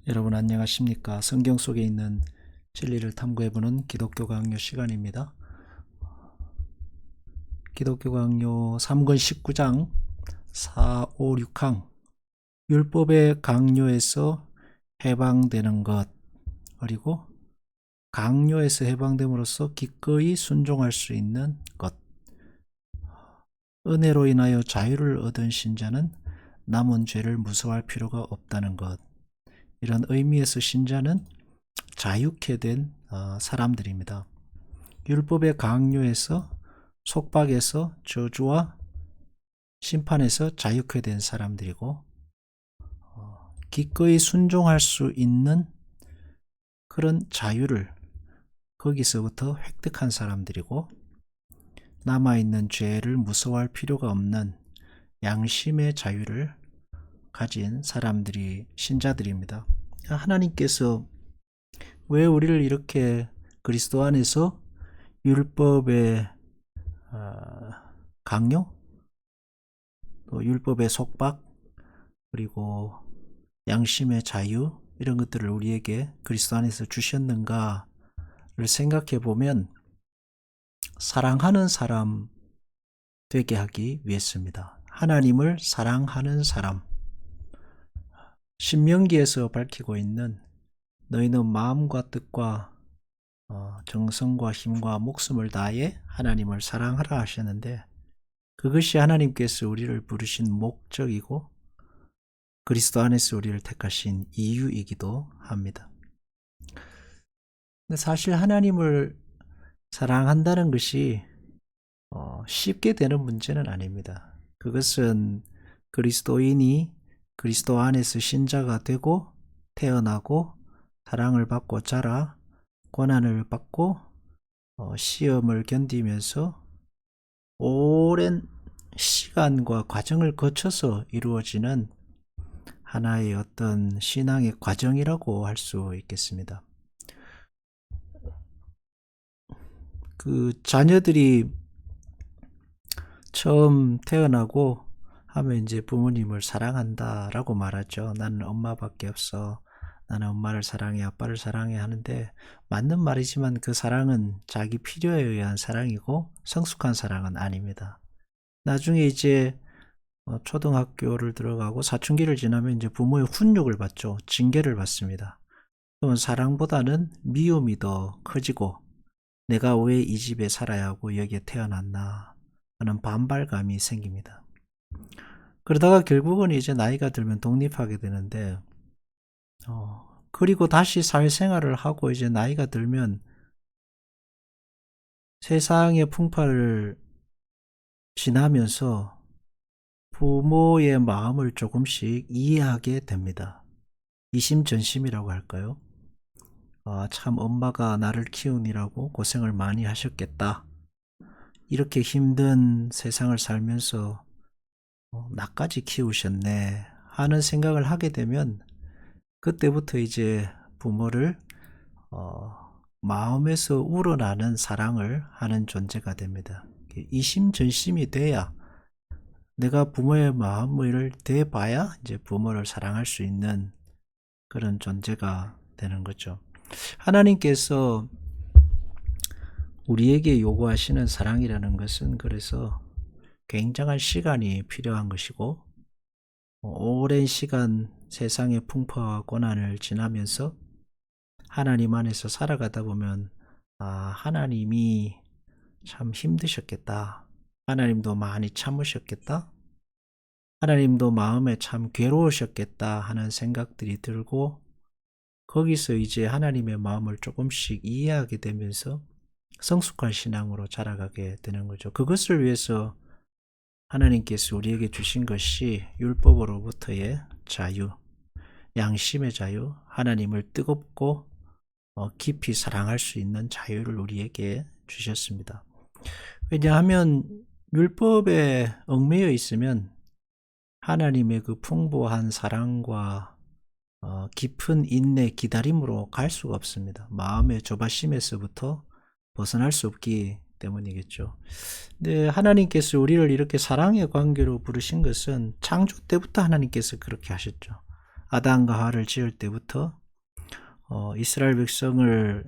여러분 안녕하십니까? 성경 속에 있는 진리를 탐구해보는 기독교 강요 시간입니다. 기독교 강요 3권 19장 4, 5, 6항 율법의 강요에서 해방되는 것, 그리고 강요에서 해방됨으로써 기꺼이 순종할 수 있는 것, 은혜로 인하여 자유를 얻은 신자는 남은 죄를 무서워할 필요가 없다는 것, 이런 의미에서 신자는 자유케 된 사람들입니다. 율법의 강요에서, 속박에서, 저주와 심판에서 자유케 된 사람들이고, 기꺼이 순종할 수 있는 그런 자유를 거기서부터 획득한 사람들이고, 남아있는 죄를 무서워할 필요가 없는 양심의 자유를 가진 사람들이 신자들입니다. 하나님께서 왜 우리를 이렇게 그리스도 안에서 율법의 강요, 또 율법의 속박, 그리고 양심의 자유, 이런 것들을 우리에게 그리스도 안에서 주셨는가를 생각해 보면 사랑하는 사람 되게 하기 위해서입니다. 하나님을 사랑하는 사람. 신명기에서 밝히고 있는 너희는 마음과 뜻과 정성과 힘과 목숨을 다해 하나님을 사랑하라 하셨는데, 그것이 하나님께서 우리를 부르신 목적이고 그리스도 안에서 우리를 택하신 이유이기도 합니다. 근데 사실 하나님을 사랑한다는 것이 쉽게 되는 문제는 아닙니다. 그것은 그리스도인이 그리스도 안에서 신자가 되고 태어나고 사랑을 받고 자라 고난을 받고 시험을 견디면서 오랜 시간과 과정을 거쳐서 이루어지는 하나의 어떤 신앙의 과정이라고 할 수 있겠습니다. 그 자녀들이 처음 태어나고 하면 이제 부모님을 사랑한다라고 말하죠. 나는 엄마밖에 없어. 나는 엄마를 사랑해, 아빠를 사랑해 하는데, 맞는 말이지만 그 사랑은 자기 필요에 의한 사랑이고 성숙한 사랑은 아닙니다. 나중에 이제 초등학교를 들어가고 사춘기를 지나면 이제 부모의 훈육을 받죠. 징계를 받습니다. 그러면 사랑보다는 미움이 더 커지고, 내가 왜 이 집에 살아야 하고 여기에 태어났나 하는 반발감이 생깁니다. 그러다가 결국은 이제 나이가 들면 독립하게 되는데, 그리고 다시 사회생활을 하고 이제 나이가 들면 세상의 풍파를 지나면서 부모의 마음을 조금씩 이해하게 됩니다. 이심전심이라고 할까요? 참 엄마가 나를 키우느라고 고생을 많이 하셨겠다. 이렇게 힘든 세상을 살면서 나까지 키우셨네 하는 생각을 하게 되면, 그때부터 이제 부모를 마음에서 우러나는 사랑을 하는 존재가 됩니다. 이심전심이 돼야, 내가 부모의 마음을 대봐야 이제 부모를 사랑할 수 있는 그런 존재가 되는 거죠. 하나님께서 우리에게 요구하시는 사랑이라는 것은 그래서 굉장한 시간이 필요한 것이고, 오랜 시간 세상의 풍파와 고난을 지나면서 하나님 안에서 살아가다 보면, 하나님이 참 힘드셨겠다. 하나님도 많이 참으셨겠다. 하나님도 마음에 참 괴로우셨겠다 하는 생각들이 들고, 거기서 이제 하나님의 마음을 조금씩 이해하게 되면서 성숙한 신앙으로 자라가게 되는 거죠. 그것을 위해서 하나님께서 우리에게 주신 것이 율법으로부터의 자유, 양심의 자유, 하나님을 뜨겁고 깊이 사랑할 수 있는 자유를 우리에게 주셨습니다. 왜냐하면 율법에 얽매여 있으면 하나님의 그 풍부한 사랑과 깊은 인내, 기다림으로 갈 수가 없습니다. 마음의 조바심에서부터 벗어날 수 없기 때문이겠죠. 근데 하나님께서 우리를 이렇게 사랑의 관계로 부르신 것은 창조 때부터 하나님께서 그렇게 하셨죠. 아담과 하와를 지을 때부터 이스라엘 백성을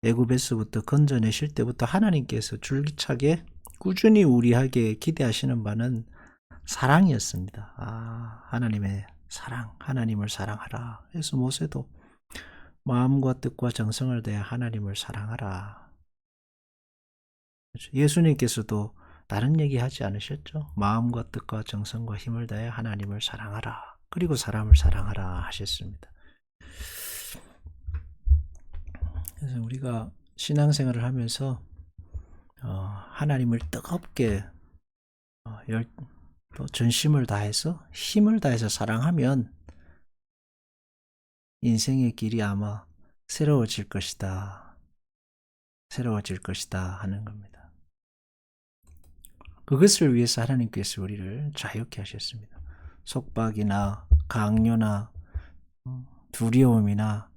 애굽에서부터 건져내실 때부터 하나님께서 줄기차게 꾸준히 우리에게 기대하시는 바는 사랑이었습니다. 하나님의 사랑, 하나님을 사랑하라. 그래서 모세도 마음과 뜻과 정성을 다해 하나님을 사랑하라. 예수님께서도 다른 얘기 하지 않으셨죠? 마음과 뜻과 정성과 힘을 다해 하나님을 사랑하라. 그리고 사람을 사랑하라 하셨습니다. 그래서 우리가 신앙생활을 하면서 하나님을 뜨겁게 또 전심을 다해서 힘을 다해서 사랑하면 인생의 길이 아마 새로워질 것이다. 새로워질 것이다 하는 겁니다. 그것을 위해서 하나님께서 우리를 자유케 하셨습니다. 속박이나 강요나 두려움이나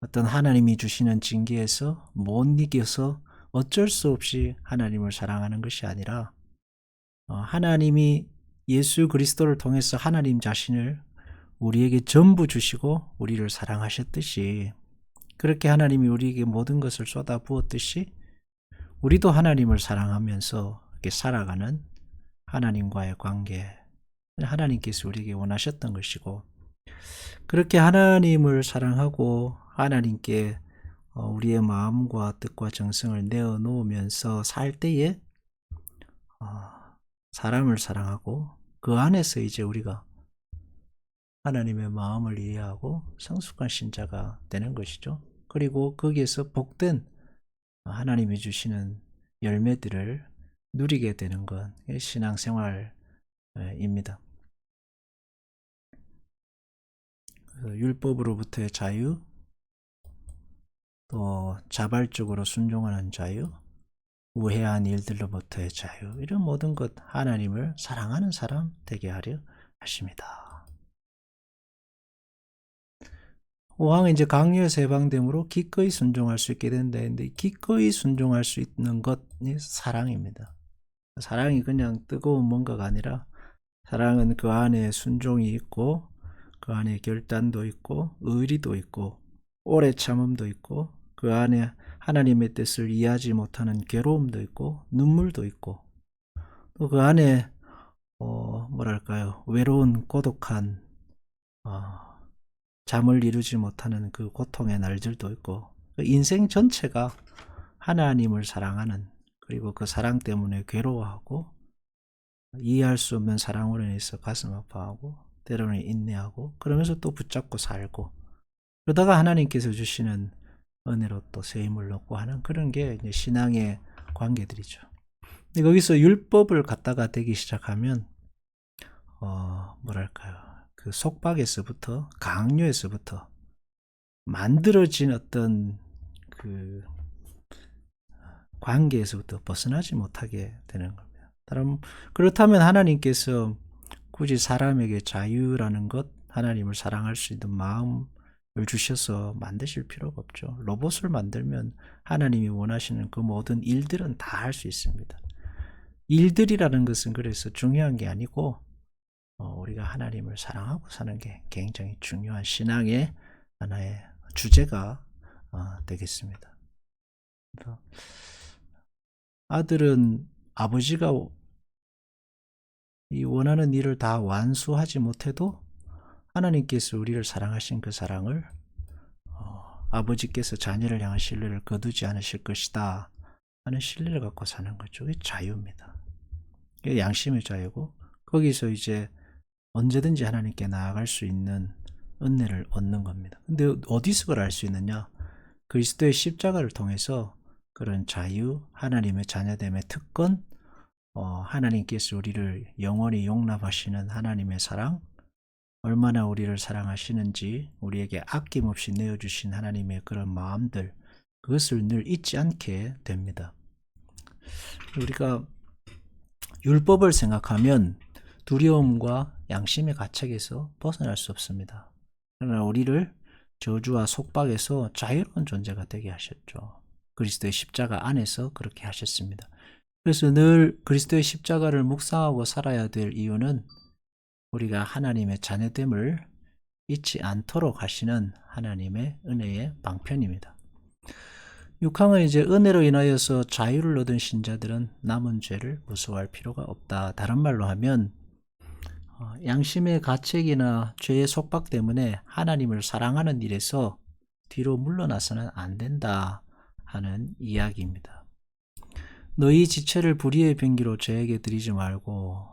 어떤 하나님이 주시는 징계에서 못 이겨서 어쩔 수 없이 하나님을 사랑하는 것이 아니라 하나님이 예수 그리스도를 통해서 하나님 자신을 우리에게 전부 주시고 우리를 사랑하셨듯이, 그렇게 하나님이 우리에게 모든 것을 쏟아 부었듯이 우리도 하나님을 사랑하면서 이렇게 살아가는 하나님과의 관계, 하나님께서 우리에게 원하셨던 것이고, 그렇게 하나님을 사랑하고 하나님께 우리의 마음과 뜻과 정성을 내어놓으면서 살 때에 사람을 사랑하고 그 안에서 이제 우리가 하나님의 마음을 이해하고 성숙한 신자가 되는 것이죠. 그리고 거기에서 복된 하나님이 주시는 열매들을 누리게 되는 것, 신앙생활입니다. 율법으로부터의 자유, 또 자발적으로 순종하는 자유, 우회한 일들로부터의 자유, 이런 모든 것 하나님을 사랑하는 사람 되게 하려 하십니다. 5항은 이제 강요에서 해방됨으로 기꺼이 순종할 수 있게 된다 했는데, 기꺼이 순종할 수 있는 것이 사랑입니다. 사랑이 그냥 뜨거운 뭔가가 아니라, 사랑은 그 안에 순종이 있고 그 안에 결단도 있고 의리도 있고 오래 참음도 있고 그 안에 하나님의 뜻을 이해하지 못하는 괴로움도 있고 눈물도 있고, 또 그 안에 외로운 고독한 잠을 이루지 못하는 그 고통의 날들도 있고, 인생 전체가 하나님을 사랑하는, 그리고 그 사랑 때문에 괴로워하고 이해할 수 없는 사랑으로 인해서 가슴 아파하고 때로는 인내하고 그러면서 또 붙잡고 살고, 그러다가 하나님께서 주시는 은혜로 또 새 힘을 얻고 하는 그런 게 이제 신앙의 관계들이죠. 근데 거기서 율법을 갖다가 대기 시작하면 그 속박에서부터 강요에서부터 만들어진 어떤 그 관계에서부터 벗어나지 못하게 되는 겁니다. 그렇다면 하나님께서 굳이 사람에게 자유라는 것, 하나님을 사랑할 수 있는 마음을 주셔서 만드실 필요가 없죠. 로봇을 만들면 하나님이 원하시는 그 모든 일들은 다 할 수 있습니다. 일들이라는 것은 그래서 중요한 게 아니고 우리가 하나님을 사랑하고 사는 게 굉장히 중요한 신앙의 하나의 주제가 되겠습니다. 아들은 아버지가 이 원하는 일을 다 완수하지 못해도 하나님께서 우리를 사랑하신 그 사랑을 아버지께서 자녀를 향한 신뢰를 거두지 않으실 것이다 하는 신뢰를 갖고 사는 거죠. 이게 자유입니다. 이게 양심의 자유고, 거기서 이제 언제든지 하나님께 나아갈 수 있는 은혜를 얻는 겁니다. 근데 어디서 그걸 알 수 있느냐? 그리스도의 십자가를 통해서 그런 자유, 하나님의 자녀됨의 특권, 하나님께서 우리를 영원히 용납하시는 하나님의 사랑, 얼마나 우리를 사랑하시는지 우리에게 아낌없이 내어주신 하나님의 그런 마음들, 그것을 늘 잊지 않게 됩니다. 우리가 율법을 생각하면 두려움과 양심의 가책에서 벗어날 수 없습니다. 그러나 우리를 저주와 속박에서 자유로운 존재가 되게 하셨죠. 그리스도의 십자가 안에서 그렇게 하셨습니다. 그래서 늘 그리스도의 십자가를 묵상하고 살아야 될 이유는 우리가 하나님의 자녀됨을 잊지 않도록 하시는 하나님의 은혜의 방편입니다. 6항은 이제 은혜로 인하여서 자유를 얻은 신자들은 남은 죄를 무서워할 필요가 없다. 다른 말로 하면 양심의 가책이나 죄의 속박 때문에 하나님을 사랑하는 일에서 뒤로 물러나서는 안 된다 하는 이야기입니다. 너희 지체를 불의의 병기로 저에게 드리지 말고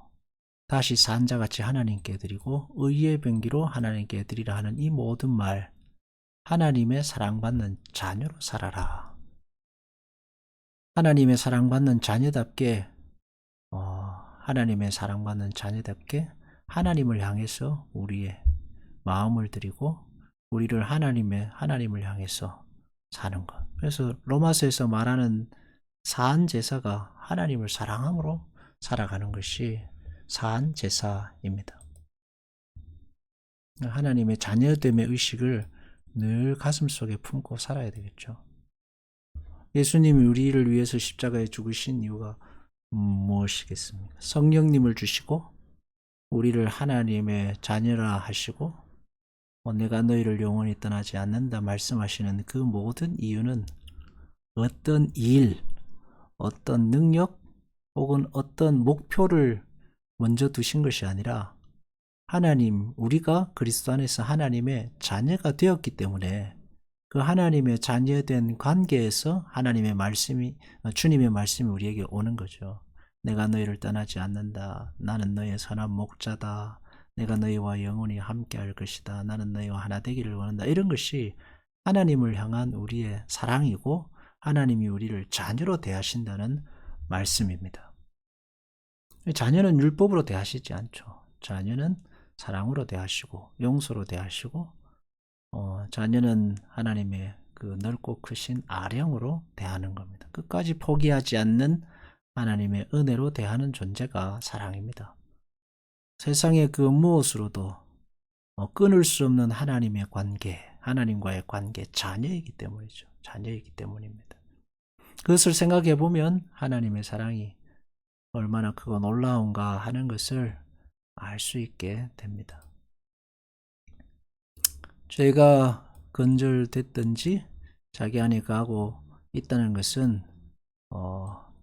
다시 산자같이 하나님께 드리고 의의 병기로 하나님께 드리라 하는 이 모든 말, 하나님의 사랑받는 자녀로 살아라. 하나님의 사랑받는 자녀답게 하나님의 사랑받는 자녀답게 하나님을 향해서 우리의 마음을 드리고 우리를 하나님을 향해서 사는 것. 그래서 로마서에서 말하는 사한 제사가 하나님을 사랑함으로 살아가는 것이 사한 제사입니다. 하나님의 자녀됨의 의식을 늘 가슴속에 품고 살아야 되겠죠. 예수님이 우리를 위해서 십자가에 죽으신 이유가 무엇이겠습니까? 성령님을 주시고 우리를 하나님의 자녀라 하시고 내가 너희를 영원히 떠나지 않는다 말씀하시는 그 모든 이유는 어떤 일, 어떤 능력 혹은 어떤 목표를 먼저 두신 것이 아니라 하나님, 우리가 그리스도 안에서 하나님의 자녀가 되었기 때문에 그 하나님의 자녀된 관계에서 주님의 말씀이 우리에게 오는 거죠. 내가 너희를 떠나지 않는다. 나는 너희의 선한 목자다. 내가 너희와 영원히 함께할 것이다. 나는 너희와 하나 되기를 원한다. 이런 것이 하나님을 향한 우리의 사랑이고 하나님이 우리를 자녀로 대하신다는 말씀입니다. 자녀는 율법으로 대하시지 않죠. 자녀는 사랑으로 대하시고 용서로 대하시고 자녀는 하나님의 그 넓고 크신 아령으로 대하는 겁니다. 끝까지 포기하지 않는 하나님의 은혜로 대하는 존재가 사랑입니다. 세상의 그 무엇으로도 끊을 수 없는 하나님의 관계, 하나님과의 관계, 자녀이기 때문이죠. 자녀이기 때문입니다. 그것을 생각해 보면 하나님의 사랑이 얼마나 크고 놀라운가 하는 것을 알 수 있게 됩니다. 죄가 건절됐든지 자기 안에 가고 있다는 것은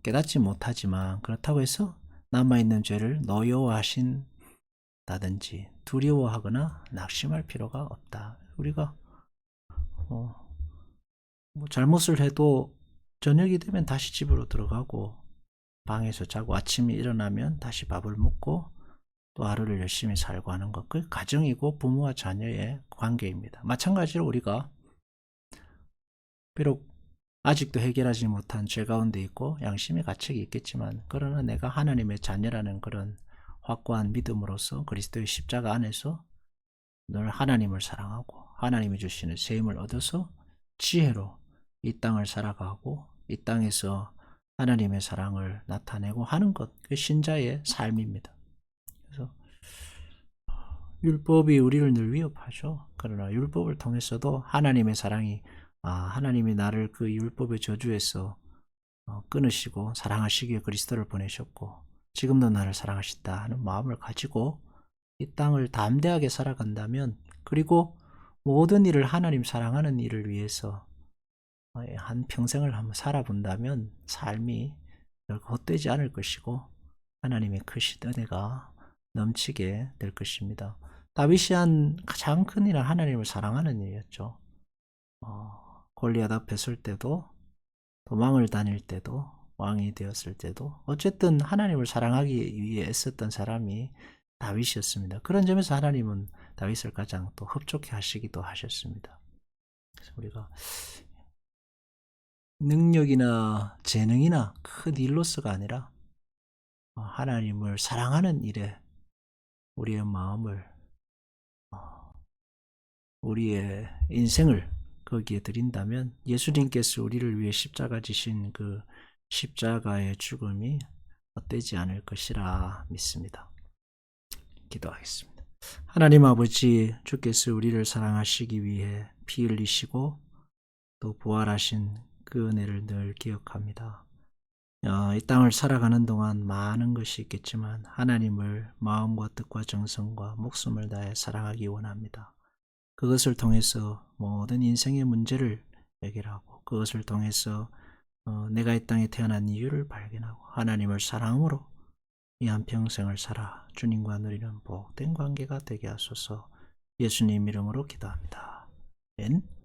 깨닫지 못하지만 그렇다고 해서 남아있는 죄를 노여워하신다든지 두려워하거나 낙심할 필요가 없다. 우리가 잘못을 해도 저녁이 되면 다시 집으로 들어가고 방에서 자고 아침에 일어나면 다시 밥을 먹고 또 하루를 열심히 살고 하는 것, 그 가정이고 부모와 자녀의 관계입니다. 마찬가지로 우리가 비록 아직도 해결하지 못한 죄 가운데 있고 양심의 가책이 있겠지만 그러나 내가 하나님의 자녀라는 그런 확고한 믿음으로서 그리스도의 십자가 안에서 늘 하나님을 사랑하고 하나님이 주시는 세임을 얻어서 지혜로 이 땅을 살아가고 이 땅에서 하나님의 사랑을 나타내고 하는 것, 그 신자의 삶입니다. 그래서 율법이 우리를 늘 위협하죠. 그러나 율법을 통해서도 하나님의 사랑이 하나님이 나를 그 율법의 저주에서 끊으시고 사랑하시기에 그리스도를 보내셨고 지금도 나를 사랑하신다 하는 마음을 가지고 이 땅을 담대하게 살아간다면 그리고 모든 일을 하나님 사랑하는 일을 위해서 한 평생을 한번 살아본다면 삶이 결코 헛되지 않을 것이고 하나님의 크신 은혜가 넘치게 될 것입니다. 다윗이 한 가장 큰 일은 하나님을 사랑하는 일이었죠. 골리앗 앞에 설 때도 도망을 다닐 때도 왕이 되었을 때도 어쨌든 하나님을 사랑하기 위해 애썼던 사람이 다윗이었습니다. 그런 점에서 하나님은 다윗을 가장 또 흡족해 하시기도 하셨습니다. 그래서 우리가 능력이나 재능이나 큰 일로서가 아니라 하나님을 사랑하는 일에 우리의 마음을 우리의 인생을 거기에 드린다면 예수님께서 우리를 위해 십자가 지신 그 십자가의 죽음이 헛되지 않을 것이라 믿습니다. 기도하겠습니다. 하나님 아버지, 주께서 우리를 사랑하시기 위해 피 흘리시고 또 부활하신 그 은혜를 늘 기억합니다. 이 땅을 살아가는 동안 많은 것이 있겠지만 하나님을 마음과 뜻과 정성과 목숨을 다해 사랑하기 원합니다. 그것을 통해서 모든 인생의 문제를 해결하고 그것을 통해서 내가 이 땅에 태어난 이유를 발견하고 하나님을 사랑으로 이 한평생을 살아 주님과 누리는 복된 관계가 되게 하소서. 예수님 이름으로 기도합니다. 아멘.